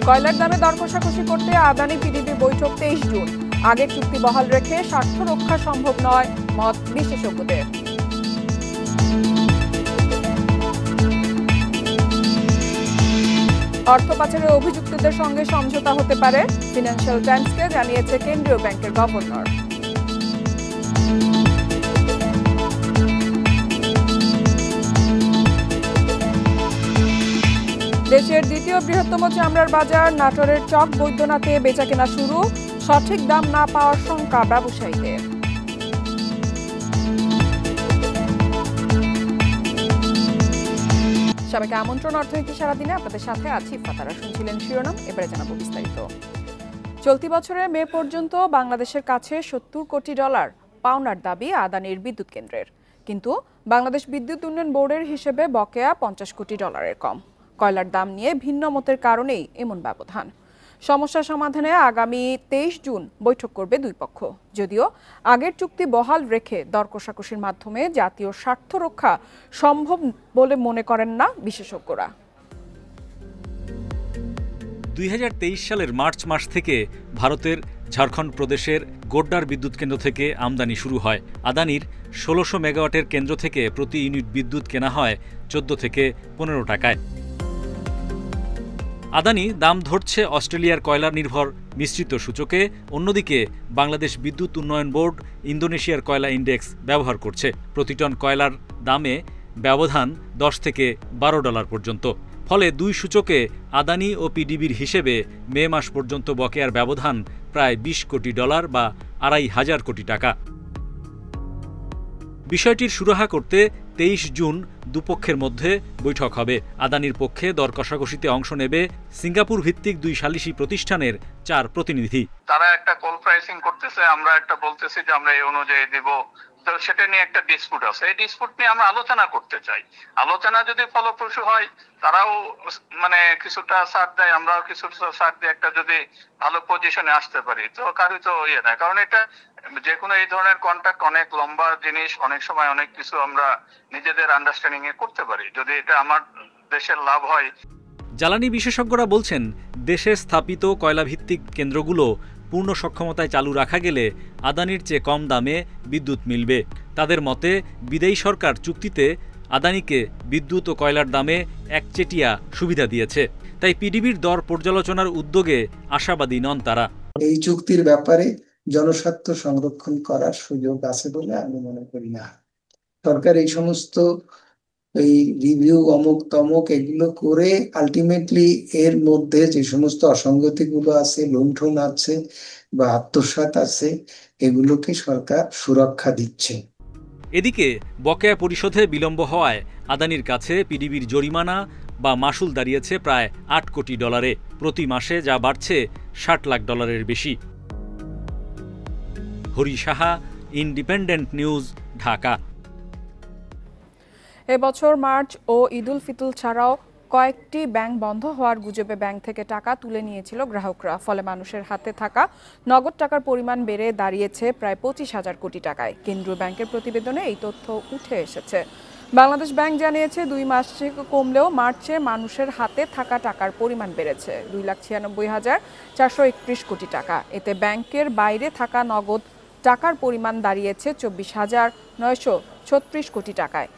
কয়লার দামে দর কষাকষি করতে আদানি পিডিবি বৈঠক 23 জুন। আগের চুক্তি বহাল রেখে স্বার্থ রক্ষা সম্ভব নয় মত বিশেষজ্ঞদের। অর্থ পাচারের অভিযুক্তদের সঙ্গে সমঝোতা হতে পারে, ফিনান্সিয়াল টাইমসকে জানিয়েছে কেন্দ্রীয় ব্যাংকের গভর্নর। দেশের দ্বিতীয় বৃহত্তম চামড়ার বাজার নাটোরের চক বৈদ্যনাথে বেচাকেনা শুরু, সঠিক দাম না পাওয়ার শঙ্কা ব্যবসায়ীদের। সবাইকে আমন্ত্রণ অর্থনীতি সারাদিনে, আপনাদের সাথে আছি ফাতারা। শুনছিলেন শিরোনাম, এবারে জানাবো বিস্তারিত। চলতি বছরের মে পর্যন্ত বাংলাদেশের কাছে $70 কোটি পাওনার দাবি আদানির বিদ্যুৎ কেন্দ্রের, কিন্তু বাংলাদেশ বিদ্যুৎ উন্নয়ন বোর্ডের হিসেবে বকেয়া $50 কোটি কম। কয়লার দাম নিয়ে ভিন্ন মতের কারণেই এমন ব্যবধান। সমস্যা সমাধানে আগামী 23 জুন বৈঠক করবে দুই পক্ষ। যদিও আগের চুক্তি বহাল রেখে দর কষাকষির মাধ্যমে জাতীয় স্বার্থ রক্ষা সম্ভব বলে মনে করেন না বিশেষজ্ঞরা। 2023 সালের মার্চ মাস থেকে ভারতের ঝাড়খণ্ড প্রদেশের গোড্ডার বিদ্যুৎ কেন্দ্র থেকে আমদানি শুরু হয়। আদানির 1600 মেগাওয়াটের কেন্দ্র থেকে প্রতি ইউনিট বিদ্যুৎ কেনা হয় 14 থেকে 15 টাকায়। আদানি দাম ধরছে অস্ট্রেলিয়ার কয়লা নির্ভর মিশ্রিত সূচকে, অন্যদিকে বাংলাদেশ বিদ্যুৎ উন্নয়ন বোর্ড ইন্দোনেশিয়ার কয়লা ইন্ডেক্স ব্যবহার করছে। প্রতি টন কয়লার দামে ব্যবধান $10 থেকে $12 পর্যন্ত। ফলে দুই সূচকে আদানি ও পিডিবির হিসেবে মে মাস পর্যন্ত বকেয়ার ব্যবধান প্রায় $20 কোটি বা 2500 কোটি টাকা। বিষয়টির সুরাহা করতে 23 জুন দুপক্ষের মধ্যে বৈঠক হবে। আদানির পক্ষে দর কষাকষিতে অংশ নেবে সিঙ্গাপুর ভিত্তিক দুই সালিসি প্রতিষ্ঠানের 4 প্রতিনিধি। তারা একটা কল প্রাইসিং করতেছে, আমরা একটা বলতেছি যে আমরা এই অনুযায়ী দিব। তো সেটা নিয়ে একটা ডিসপুট আছে, এই ডিসপুট নিয়ে আমরা আলোচনা করতে চাই। আলোচনা যদি ফলপ্রসূ হয়, তারাও কিছুটা ছাড় দেয়, আমরাও কিছুটা ছাড় দিয়ে একটা যদি ভালো পজিশনে আসতে পারি, তো কারোই তো না। কারণ এটা যে কোনো এই ধরনের কন্ট্রাক্ট অনেক লম্বা জিনিস, অনেক সময় অনেক কিছু আমরা নিজেদের আন্ডারস্ট্যান্ডিং এ করতে পারি যদি এটা আমার দেশের লাভ হয়। জ্বালানি বিশেষজ্ঞরা বলছেন, দেশে স্থাপিত কয়লাভিত্তিক কেন্দ্রগুলো পূর্ণ সক্ষমতায় চালু রাখা গেলে আদানির চেয়ে কম দামে বিদ্যুৎ মিলবে। তাদের মতে বিদেশি সরকার চুক্তিতে আদানিকে বিদ্যুৎ ও কয়লার দামে একচেটিয়া সুবিধা দিয়েছে, তাই পিডিবির দর পর্যালোচনার উদ্যোগে আশাবাদী নন তারা। এই চুক্তির ব্যাপারে জনস্বার্থ সংরক্ষণ করার সুযোগ আছে বলে আমি মনে করি না। সরকার এই সমস্ত রিভিউ অমুক তমুক এগুলো করে আলটিমেটলি এর মধ্যে যে সমস্ত অসঙ্গতিগুলো আছে, লুণ্ঠন আছে বা আত্মসাৎ আছে, এগুলোকে সরকার সুরক্ষা দিচ্ছে। এদিকে বকেয়া পরিশোধে বিলম্ব হওয়ায় আদানির কাছে পিডিবির জরিমানা বা মাশুল দাঁড়িয়েছে প্রায় $8 কোটি, প্রতি মাসে যা বাড়ছে $60 লাখ বেশি। Hari Saha, independent news, Dhaka. এবছর মার্চ ও ঈদুল ফিতর ছাড়াও কয়েকটি ব্যাংক বন্ধ হওয়ার গুজবে ব্যাংক থেকে টাকা তুলে নিয়েছিল গ্রাহকরা। ফলে মানুষের হাতে থাকা নগদ টাকার পরিমাণ বেড়ে দাঁড়িয়েছে প্রায় 25,000 কোটি টাকায়। কেন্দ্রীয় ব্যাংকের প্রতিবেদনে এই তথ্য উঠে এসেছে। বাংলাদেশ ব্যাংক জানিয়েছে 2 মাসে কমলেও মার্চে মানুষের হাতে থাকা টাকার পরিমাণ বেড়েছে 2,96,431 কোটি টাকা। এতে ব্যাংকের বাইরে থাকা নগদ টাকার পরিমাণ দাঁড়িয়েছে 24,936 কোটি টাকায়।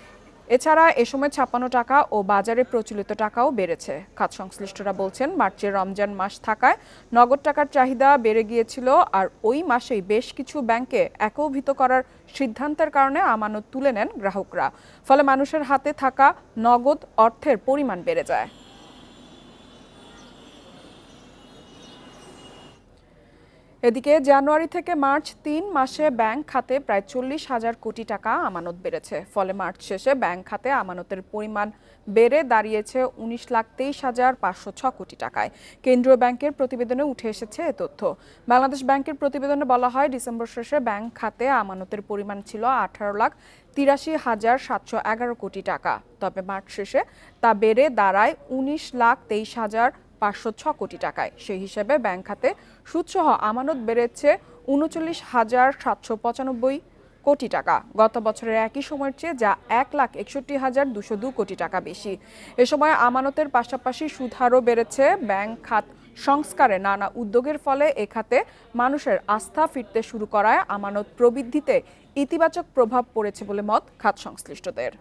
এছাড়া এ সময় 56 টাকা ও বাজারে প্রচলিত টাকাও বেড়েছে। খাত সংশ্লিষ্টরা বলছেন, মার্চে রমজান মাস থাকায় নগদ টাকার চাহিদা বেড়ে গিয়েছিল, আর ওই মাসেই বেশ কিছু ব্যাংকে একীভূত করার সিদ্ধান্তের কারণে আমানত তুলে নেন গ্রাহকরা। ফলে মানুষের হাতে থাকা নগদ অর্থের পরিমাণ বেড়ে যায়। এদিকে জানুয়ারি থেকে মার্চ 3 মাসে ব্যাংক খাতে প্রায় 40,000 কোটি টাকা আমানত বেড়েছে। ফলে মার্চ শেষে ব্যাংক খাতে আমানতের পরিমাণ বেড়ে দাঁড়িয়েছে 19,23,506 কোটি টাকায়। কেন্দ্রীয় ব্যাংকের প্রতিবেদনে উঠে এসেছে এ তথ্য। বাংলাদেশ ব্যাংকের প্রতিবেদনে বলা হয়, ডিসেম্বর শেষে ব্যাংক খাতে আমানতের পরিমাণ ছিল 18,83,711 কোটি টাকা। তবে মার্চ শেষে তা বেড়ে দাঁড়ায় 19,23,506 কোটি টাকায়। সেই হিসেবে ব্যাংক খাতে সুদসহ আমানত বেড়েছে 39,795 কোটি টাকা, গত বছরের একই সময়ের চেয়ে, যা 1,61,202 কোটি টাকা বেশি। এ সময় আমানতের পাশাপাশি সুদ হারও বেড়েছে। ব্যাংক খাত সংস্কারে নানা উদ্যোগের ফলে এ খাতে মানুষের আস্থা ফিরতে শুরু করায় আমানত প্রবৃদ্ধিতে ইতিবাচক প্রভাব পড়েছে বলে মত খাত সংশ্লিষ্টদের।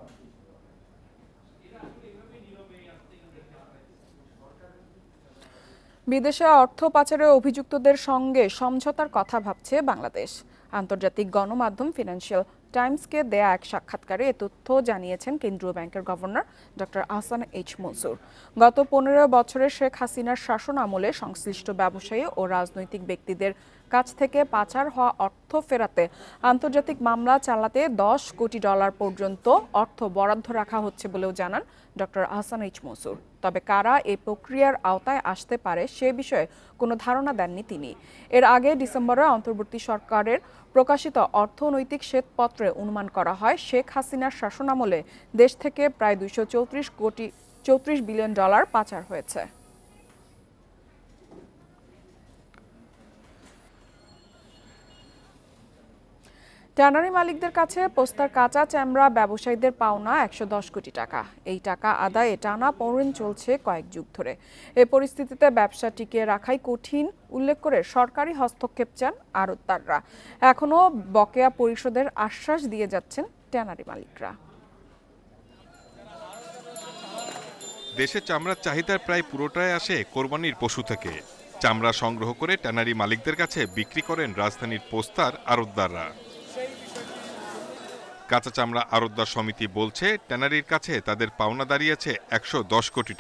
বিদেশে অর্থ পাচারে অভিযুক্তদের সঙ্গে সমঝোতার কথা ভাবছে বাংলাদেশ। আন্তর্জাতিক গণমাধ্যম ফিনান্সিয়াল টাইমসকে দেয়া এক সাক্ষাৎকারে এ তথ্য জানিয়েছেন কেন্দ্রীয় ব্যাংকের governor doctor Ahsan H Mansur. গত 15 বছরে শেখ হাসিনার শাসন আমলে সংশ্লিষ্ট ব্যবসায়ী ও রাজনৈতিক ব্যক্তিদের কাছ থেকে পাচার হওয়া অর্থ ফেরাতে আন্তর্জাতিক মামলা চালাতে $10 কোটি পর্যন্ত অর্থ বরাদ্দ রাখা হচ্ছে বলেও জানান ডক্টর আহসান এইচ মনসুর। তবে কারা এই প্রক্রিয়ার আওতায় আসতে পারে সে বিষয়ে কোনো ধারণা দেননি তিনি। এর আগে ডিসেম্বরে অন্তর্বর্তী সরকারের প্রকাশিত অর্থনৈতিক শ্বেতপত্রে অনুমান করা হয় শেখ হাসিনার শাসনামলে দেশ থেকে প্রায় $234 বিলিয়ন পাচার হয়েছে। ট্যানারি মালিকদের কাছে পোস্তার কাঁচা চামড়া ব্যবসায়ীদের পাওনা $110 কোটি। এই টাকা আদায়ে টানাপোড়েন চলছে কয়েক যুগ ধরে। এ পরিস্থিতিতে ব্যবসা টিকিয়ে রাখাই কঠিন উল্লেখ করে সরকারি হস্তক্ষেপ চান আড়তদাররা। এখনও বকেয়া পরিশোধের আশ্বাস দিয়ে যাচ্ছেন ট্যানারি মালিকরা। দেশে চামড়ার চাহিদার প্রায় পুরোটাই আসে কোরবানির পশু থেকে। চামড়া সংগ্রহ করে ট্যানারি মালিকদের কাছে বিক্রি করেন রাজধানীর পোস্তার আড়তদাররা। কাঁচা চামড়া আড়তদার সমিতি বলছে ট্যানারির কাছে তাদের পাওনা দাঁড়িয়েছে $110 কোটি।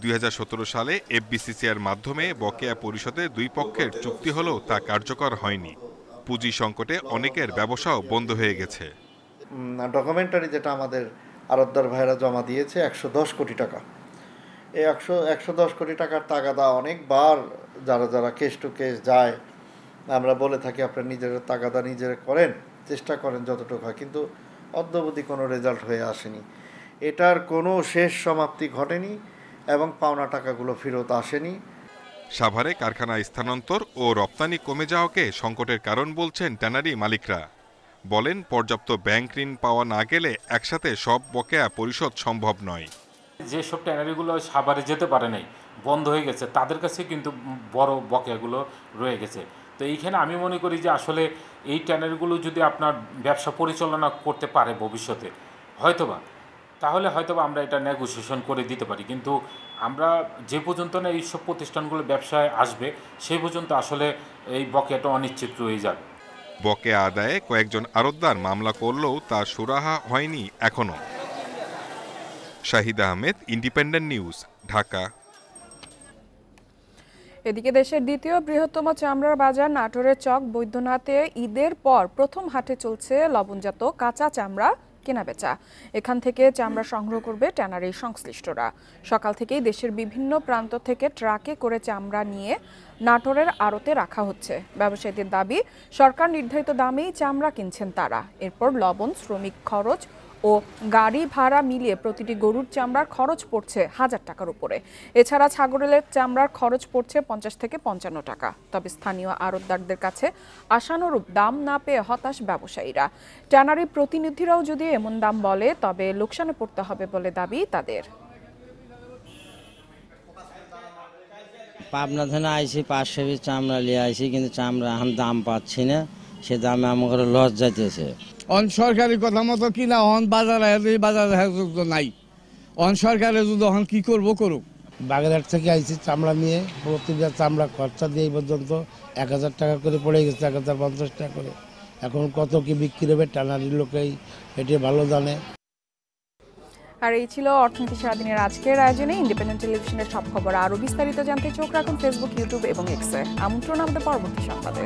2017 সালে এফবিসিসিআর মাধ্যমে বকেয়া পরিশোধে দুই পক্ষের চুক্তি হলেও তা কার্যকর হয়নি। পুঁজি সংকটে অনেকের ব্যবসাও বন্ধ হয়ে গেছে। ডকুমেন্টারি যেটা আমাদের আড়তদার ভাইরা জমা দিয়েছে $110 কোটি। এই 110 কোটি টাকার তাগাদা অনেকবার যারা কেস টু কেস যায়, আমরা বলে থাকি আপনারা নিজের তাগাদা নিজেরা করেন, চেষ্টা করেন যতটুকু হয়, কিন্তু অদ্যাবধি কোনো রেজাল্ট হয়ে আসেনি। এটার কোনো শেষ সমাপ্তি ঘটেনি এবং পাওনা টাকাগুলো ফেরত আসেনি। সাভারে কারখানা স্থানান্তর ও রপ্তানি কমে যাওয়াকে সংকটের কারণ বলছেন ট্যানারি মালিকরা। বলেন পর্যাপ্ত ব্যাংক ঋণ পাওয়া না গেলে একসাথে সব বকেয়া পরিশোধ সম্ভব নয়। যেসব ট্যানারিগুলো সাভারে যেতে পারে নাই, বন্ধ হয়ে গেছে, তাদের কাছে কিন্তু বড় বকেয়াগুলো রয়ে গেছে। তো এইখানে আমি মনে করি যে আসলে এই ট্যানারিগুলো যদি আপনার ব্যবসা পরিচালনা করতে পারে ভবিষ্যতে তাহলে হয়তোবা আমরা এটা নেগোসিয়েশন করে দিতে পারি। কিন্তু আমরা যে পর্যন্ত না এইসব প্রতিষ্ঠানগুলো ব্যবসায় আসবে সেই পর্যন্ত আসলে এই বকেয়াটা অনিশ্চিত রয়ে যাবে। বকেয়া আদায়ে কয়েকজন আড়তদার মামলা করলেও তা সুরাহা হয়নি এখনো। Shahid Ahmed, independent news, Dhaka. এদিকে দেশের দ্বিতীয় বৃহত্তম চামড়ার বাজার নাটোরের চক বৈদ্যনাথে ঈদের পর প্রথম হাটে চলছে লবণজাত কাঁচা চামড়া কেনাবেচা। এখান থেকে চামড়া সংগ্রহ করবে ট্যানারির সংশ্লিষ্টরা। সকাল থেকেই দেশের বিভিন্ন প্রান্ত থেকে ট্রাকে করে চামড়া নিয়ে নাটোরের আড়তে রাখা হচ্ছে। ব্যবসায়ীদের দাবি সরকার নির্ধারিত দামেই চামড়া কিনছেন তারা। এরপর লবণ, শ্রমিক খরচ ও গাড়ি ভাড়া মিলিয়ে প্রতিটি গরুর চামড়ার খরচ পড়ছে $1000 উপরে। এছাড়া ছাগলের চামড়ার খরচ পড়ছে $50 থেকে $55। তবে স্থানীয় আড়তদারদের কাছে আশানুরূপ দাম না পেয়ে হতাশ ব্যবসায়ীরা। ট্যানারি প্রতিনিধিরাও যদি এমন দাম বলে তবে লোকসানে পড়তে হবে বলে দাবি তাদের। পাবনা থেকে আইসি 500 পিস চামড়া নিয়ে আইসি, কিন্তু চামড়া এখন দাম পাচ্ছি না, সে দামে আমার লস যাইতেছে। অন সরকারি কথা মতো কিনা অন বাজারে নাই, অন সরকারে যদি অন কি করবো করুক। বাগেরহাট থেকে আইসি চামড়া নিয়ে, প্রতিটা চামড়া খরচা দিয়ে এই পর্যন্ত $1000 করে পড়ে গেছে, 1050 করে। এখন কত কি বিক্রি হবে ট্যানারির লোকেই এটি ভালো জানে। আর এই ছিল অর্থনীতি সারাদিনের আজকের আয়োজনে। ইন্ডিপেন্ডেন্ট টেলিভিশনের সব খবর আরও বিস্তারিত জানতে চোখ রাখুন ফেসবুক, ইউটিউব এবং এক্সে। আমন্ত্রণ আমাদের পরবর্তী সংবাদে।